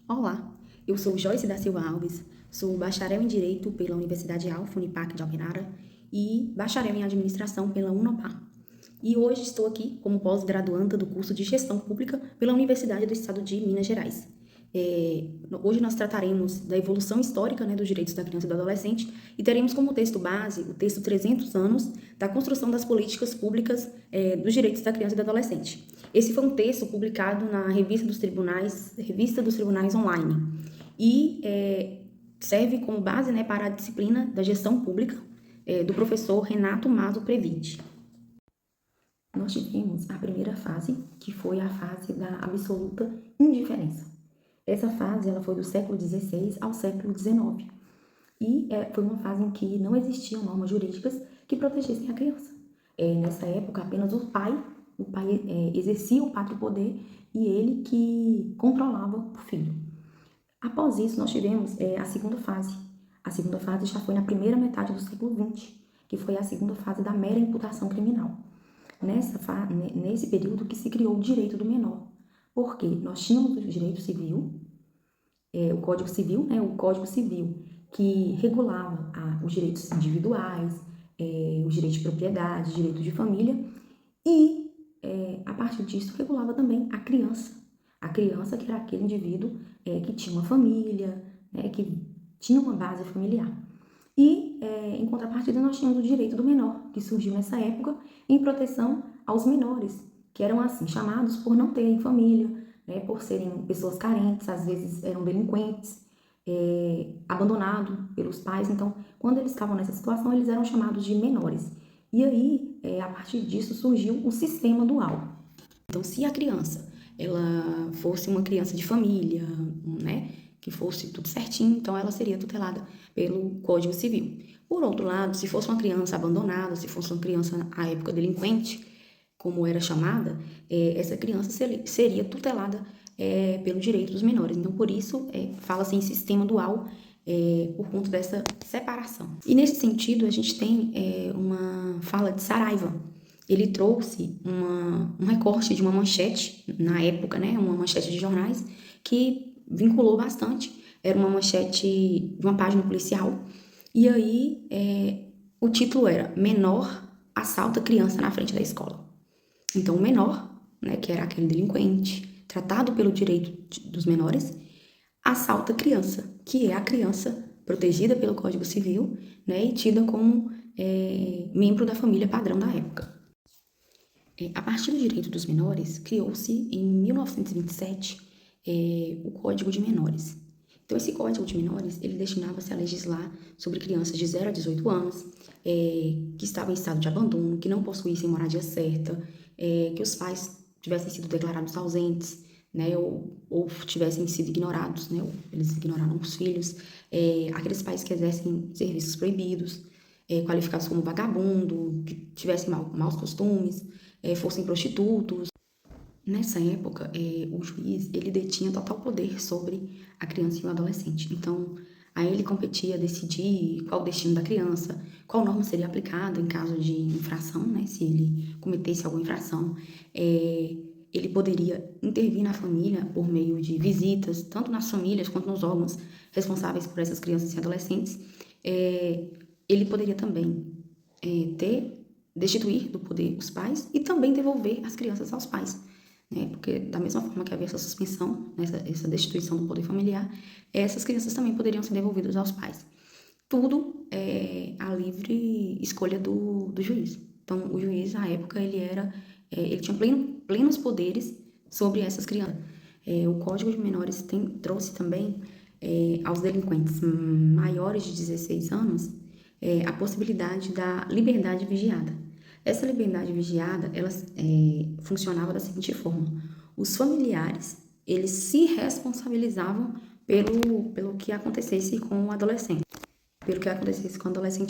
Olá, eu sou Joyce da Silva Alves, sou bacharel em Direito pela Universidade Alfa Unipac de Almenara e bacharel em Administração pela Unopar. E hoje estou aqui como pós-graduanda do curso de Gestão Pública pela Universidade do Estado de Minas Gerais. Hoje nós trataremos da evolução histórica dos direitos da criança e do adolescente e teremos como texto base o texto 300 anos da construção das políticas públicas dos direitos da criança e do adolescente. Esse foi um texto publicado na Revista dos Tribunais Online e serve como base para a disciplina da Gestão Pública do professor Renato Maso Previte. Nós tivemos a primeira fase, que foi a fase da absoluta indiferença. Essa fase ela foi do século XVI ao século XIX e foi uma fase em que não existiam normas jurídicas que protegessem a criança. Nessa época, apenas o pai exercia o pátrio poder e ele que controlava o filho. Após isso, nós tivemos a segunda fase. A segunda fase já foi na primeira metade do século XX, que foi a segunda fase da mera imputação criminal. Nesse período que se criou o direito do menor, porque nós tínhamos o direito civil, o Código Civil, que regulava os direitos individuais, os direitos de propriedade, direito de família, e a partir disso regulava também a criança que era aquele indivíduo que tinha uma família, que tinha uma base familiar. E, em contrapartida, nós tínhamos o direito do menor, que surgiu nessa época em proteção aos menores, que eram assim chamados por não terem família, por serem pessoas carentes, às vezes eram delinquentes, abandonados pelos pais. Então, quando eles estavam nessa situação, eles eram chamados de menores. E aí, a partir disso, surgiu o sistema dual. Então, se a criança ela fosse uma criança de família, que fosse tudo certinho, então ela seria tutelada pelo Código Civil. Por outro lado, se fosse uma criança abandonada, se fosse uma criança à época delinquente, como era chamada, essa criança seria tutelada pelo direito dos menores. Então, por isso, fala-se em sistema dual, por conta dessa separação. E nesse sentido, a gente tem uma fala de Saraiva. Ele trouxe um recorte de uma manchete, na época, uma manchete de jornais, que vinculou bastante. Era uma manchete de uma página policial. E aí, o título era Menor assalta criança na frente da escola. Então, o menor, que era aquele delinquente, tratado pelo direito dos menores, assalta criança, que é a criança protegida pelo Código Civil, e tida como membro da família padrão da época. A partir do direito dos menores, criou-se em 1927 o Código de Menores. Então, esse Código de Menores, ele destinava-se a legislar sobre crianças de 0 a 18 anos, que estavam em estado de abandono, que não possuíssem moradia certa, que os pais tivessem sido declarados ausentes, ou tivessem sido ignorados, ou eles ignoraram os filhos, aqueles pais que exercem serviços proibidos, qualificados como vagabundo, que tivessem maus costumes, fossem prostitutos. Nessa época, o juiz ele detinha total poder sobre a criança e o adolescente. Então, a ele competia decidir qual o destino da criança, qual norma seria aplicada em caso de infração, se ele cometesse alguma infração. Ele poderia intervir na família por meio de visitas, tanto nas famílias quanto nos órgãos responsáveis por essas crianças e adolescentes. Ele poderia também destituir do poder os pais e também devolver as crianças aos pais. Porque da mesma forma que havia essa suspensão, essa destituição do poder familiar, essas crianças também poderiam ser devolvidas aos pais. Tudo a livre escolha do juiz. Então, o juiz, à época, ele tinha plenos poderes sobre essas crianças. O Código de Menores trouxe também aos delinquentes maiores de 16 anos a possibilidade da liberdade vigiada. Essa liberdade vigiada, ela funcionava da seguinte forma: os familiares, eles se responsabilizavam pelo que acontecesse com o adolescente,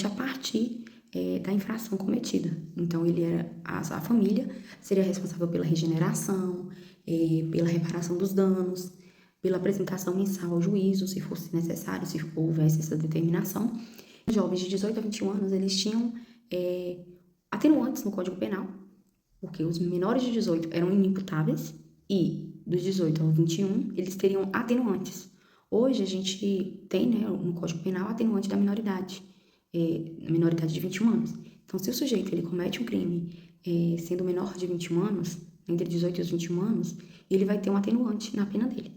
a partir da infração cometida. Então, a família seria responsável pela regeneração, pela reparação dos danos, pela apresentação mensal ao juízo, se fosse necessário, se houvesse essa determinação. Os jovens de 18 a 21 anos, eles tinham atenuantes no Código Penal, porque os menores de 18 eram inimputáveis e dos 18 aos 21, eles teriam atenuantes. Hoje a gente tem, né, no Código Penal, atenuante da minoridade de 21 anos. Então, se o sujeito ele comete um crime sendo menor de 21 anos, entre 18 e os 21 anos, ele vai ter um atenuante na pena dele.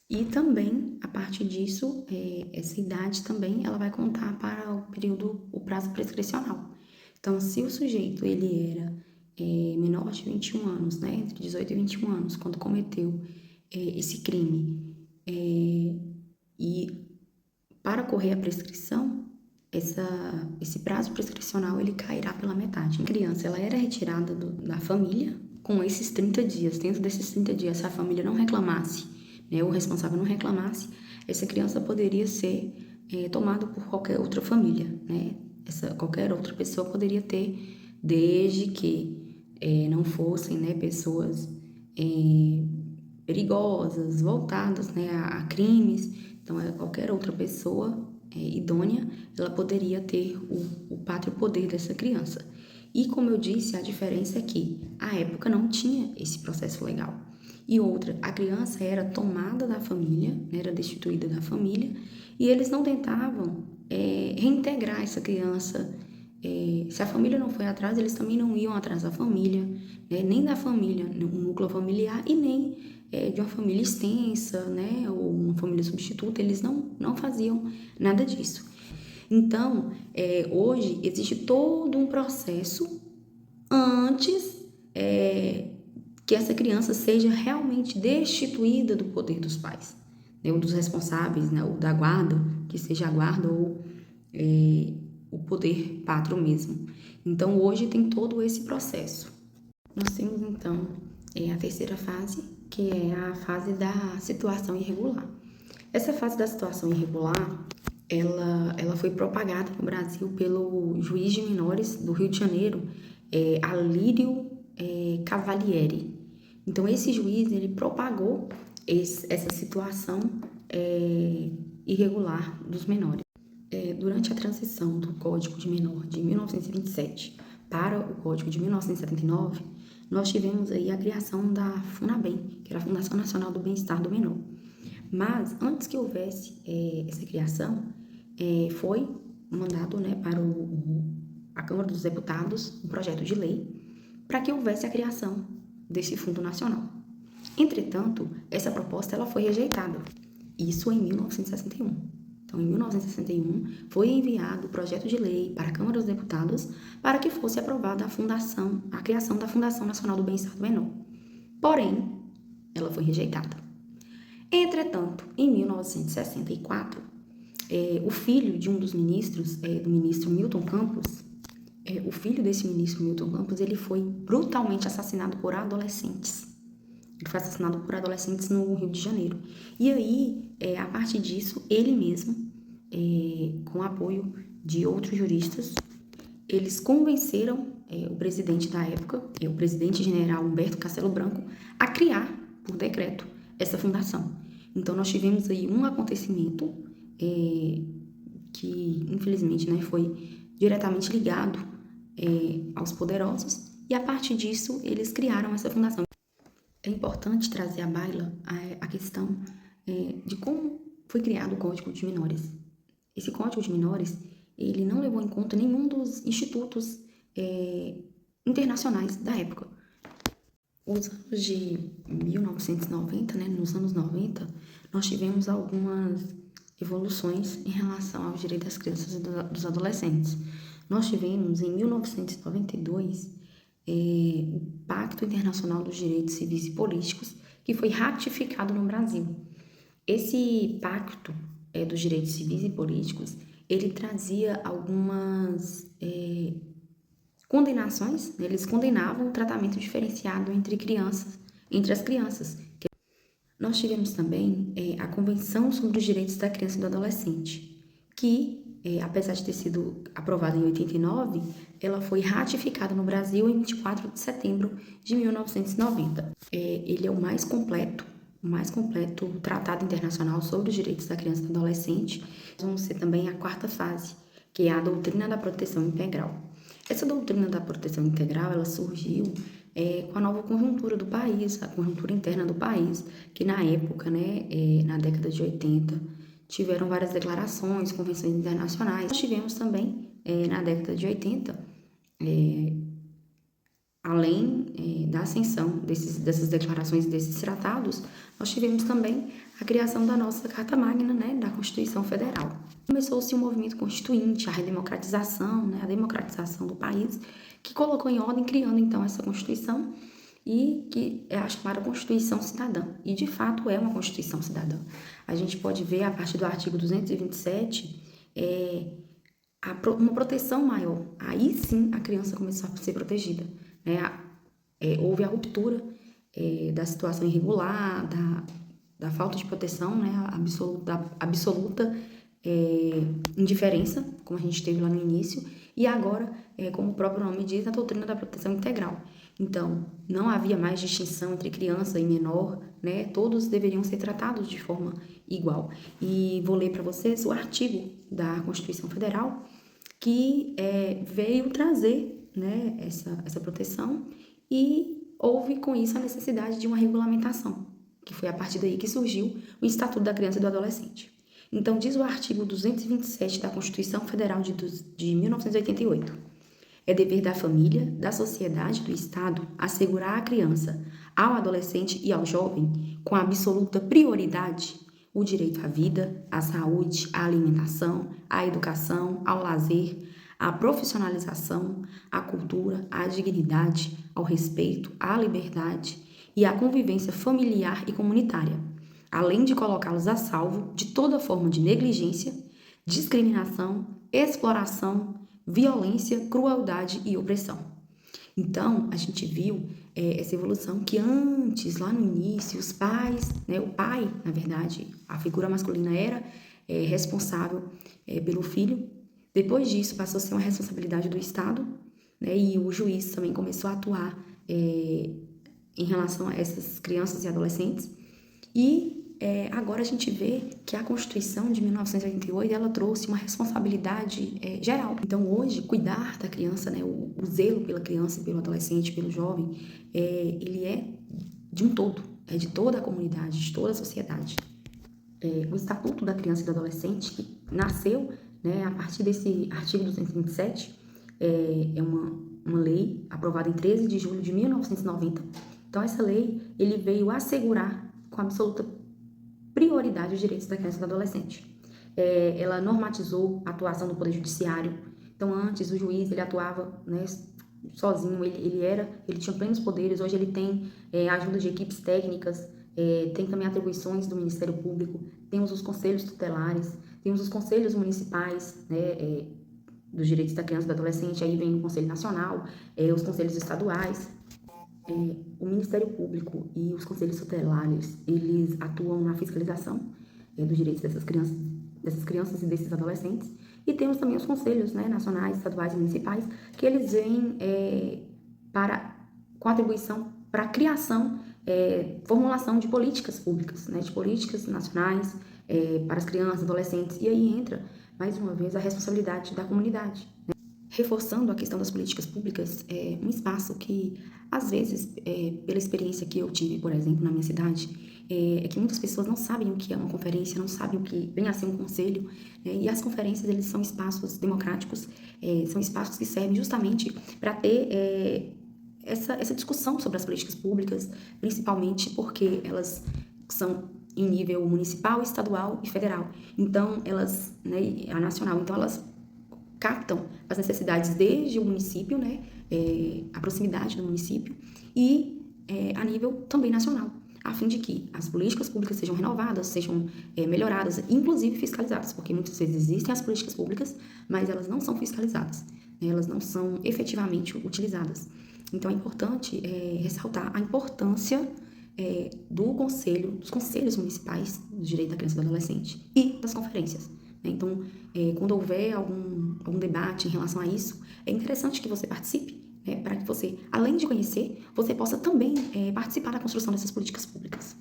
E também, a partir disso, essa idade também, ela vai contar para o prazo prescricional. Então, se o sujeito, ele era menor de 21 anos, né, entre 18 e 21 anos, quando cometeu esse crime, e para correr a prescrição, esse prazo prescricional, ele cairá pela metade. A criança, ela era retirada da família com esses 30 dias. Dentro desses 30 dias, se a família não reclamasse, né, o responsável não reclamasse, essa criança poderia ser tomada por qualquer outra família, né? Qualquer outra pessoa poderia ter, desde que não fossem, né, pessoas perigosas, voltadas, né, a crimes. Então, qualquer outra pessoa idônea, ela poderia ter o pátrio poder dessa criança. E, como eu disse, a diferença é que à época não tinha esse processo legal. E outra, a criança era tomada da família, né, era destituída da família, e eles não tentavam reintegrar essa criança. Se a família não foi atrás, eles também não iam atrás da família, né, nem da família, um núcleo familiar, e nem de uma família extensa, né, ou uma família substituta, eles não faziam nada disso. Então, hoje existe todo um processo antes que essa criança seja realmente destituída do poder dos pais, né, ou dos responsáveis, né, ou da guarda, que seja a guarda ou o poder pátrio mesmo. Então, hoje tem todo esse processo. Nós temos, então, a terceira fase, que é a fase da situação irregular. Essa fase da situação irregular, ela foi propagada no Brasil pelo juiz de menores do Rio de Janeiro, Alírio Cavalieri. Então, esse juiz, ele propagou essa situação irregular dos menores. Durante a transição do Código de Menor de 1927 para o Código de 1979, nós tivemos aí a criação da FUNABEM, que era a Fundação Nacional do Bem-Estar do Menor. Mas, antes que houvesse essa criação, foi mandado, né, para a Câmara dos Deputados um projeto de lei para que houvesse a criação desse Fundo Nacional. Entretanto, essa proposta ela foi rejeitada, isso em 1961. Então, em 1961, foi enviado o projeto de lei para a Câmara dos Deputados para que fosse aprovada a criação da Fundação Nacional do Bem-Estar do Menor. Porém, ela foi rejeitada. Entretanto, em 1964, o filho de um dos ministros, do ministro Milton Campos, o filho desse ministro Milton Campos, ele foi brutalmente assassinado por adolescentes. Ele foi assassinado por adolescentes no Rio de Janeiro. E aí, a partir disso, ele mesmo, com o apoio de outros juristas, eles convenceram o presidente da época, o presidente general Humberto Castelo Branco, a criar, por decreto, essa fundação. Então, nós tivemos aí um acontecimento que, infelizmente, né, foi diretamente ligado aos poderosos, e a partir disso, eles criaram essa fundação. É importante trazer à baila a questão de como foi criado o Código de Menores. Esse Código de Menores, ele não levou em conta nenhum dos institutos internacionais da época. Os anos de 1990, né, nos anos 90, nós tivemos algumas evoluções em relação aos direitos das crianças e dos adolescentes. Nós tivemos, em 1992, o Pacto Internacional dos Direitos Civis e Políticos, que foi ratificado no Brasil. Esse Pacto dos Direitos Civis e Políticos, ele trazia algumas condenações, né? Eles condenavam o tratamento diferenciado entre as crianças. Nós tivemos também a Convenção sobre os Direitos da Criança e do Adolescente, que, apesar de ter sido aprovada em 89, ela foi ratificada no Brasil em 24 de setembro de 1990. Ele é o mais completo tratado internacional sobre os direitos da criança e do adolescente. Vamos ter também a quarta fase, que é a doutrina da proteção integral. Essa doutrina da proteção integral, ela surgiu com a nova conjuntura do país, a conjuntura interna do país, que na época, né, na década de 80, tiveram várias declarações, convenções internacionais. Nós tivemos também, na década de 80, além da ascensão dessas declarações e desses tratados, nós tivemos também a criação da nossa Carta Magna, né, da Constituição Federal. Começou-se um movimento constituinte, a redemocratização, né, a democratização do país, que colocou em ordem, criando então essa Constituição, e que é a chamada Constituição Cidadã. E de fato é uma Constituição Cidadã. A gente pode ver a partir do artigo 227 uma proteção maior. Aí sim a criança começou a ser protegida. Houve a ruptura da situação irregular, da falta de proteção, né, absoluta indiferença, como a gente teve lá no início, e agora, como o próprio nome diz, a doutrina da proteção integral. Então, não havia mais distinção entre criança e menor, né, todos deveriam ser tratados de forma igual. E vou ler para vocês o artigo da Constituição Federal, que veio trazer, né, essa proteção, e houve com isso a necessidade de uma regulamentação, que foi a partir daí que surgiu o Estatuto da Criança e do Adolescente. Então, diz o artigo 227 da Constituição Federal de 1988. É dever da família, da sociedade e do Estado assegurar à criança, ao adolescente e ao jovem, com absoluta prioridade, o direito à vida, à saúde, à alimentação, à educação, ao lazer, à profissionalização, à cultura, à dignidade, ao respeito, à liberdade e à convivência familiar e comunitária, além de colocá-los a salvo de toda forma de negligência, discriminação, exploração, violência, crueldade e opressão. Então, a gente viu essa evolução que antes, lá no início, os pais, né, o pai, na verdade, a figura masculina era responsável pelo filho. Depois disso, passou a ser uma responsabilidade do Estado, né, e o juiz também começou a atuar em relação a essas crianças e adolescentes. E agora a gente vê que a Constituição de 1988, ela trouxe uma responsabilidade geral. Então, hoje, cuidar da criança, né, o zelo pela criança, pelo adolescente, pelo jovem, ele é de um todo, é de toda a comunidade, de toda a sociedade. O Estatuto da Criança e do Adolescente, que nasceu, né, a partir desse artigo 227, é uma lei aprovada em 13 de julho de 1990. Então, essa lei, ele veio assegurar com absoluta prioridade os direitos da criança e do adolescente. Ela normatizou a atuação do Poder Judiciário. Então, antes, o juiz, ele atuava, né, sozinho, ele tinha plenos poderes. Hoje ele tem ajuda de equipes técnicas, tem também atribuições do Ministério Público, temos os conselhos tutelares, temos os conselhos municipais, né, dos direitos da criança e do adolescente, aí vem o Conselho Nacional, os conselhos estaduais. O Ministério Público e os conselhos tutelares, eles atuam na fiscalização dos direitos dessas crianças e desses adolescentes. E temos também os conselhos, né, nacionais, estaduais e municipais, que eles vêm com atribuição para a criação, formulação de políticas públicas, né, de políticas nacionais para as crianças, adolescentes. E aí entra, mais uma vez, a responsabilidade da comunidade, né? Reforçando a questão das políticas públicas, um espaço que, às vezes, pela experiência que eu tive, por exemplo, na minha cidade, é que muitas pessoas não sabem o que é uma conferência, não sabem o que vem a ser um conselho, né? E as conferências, eles são espaços democráticos, são espaços que servem justamente para ter essa discussão sobre as políticas públicas, principalmente porque elas são em nível municipal, estadual e federal. Então, elas, né, a nacional, então elas captam as necessidades desde o município, né, a proximidade do município, e a nível também nacional, a fim de que as políticas públicas sejam renovadas, sejam melhoradas, inclusive fiscalizadas, porque muitas vezes existem as políticas públicas, mas elas não são fiscalizadas, né, elas não são efetivamente utilizadas. Então é importante ressaltar a importância dos conselhos municipais do direito da criança e do adolescente e das conferências. Então, quando houver algum debate em relação a isso, é interessante que você participe, né, para que você, além de conhecer, você possa também participar da construção dessas políticas públicas.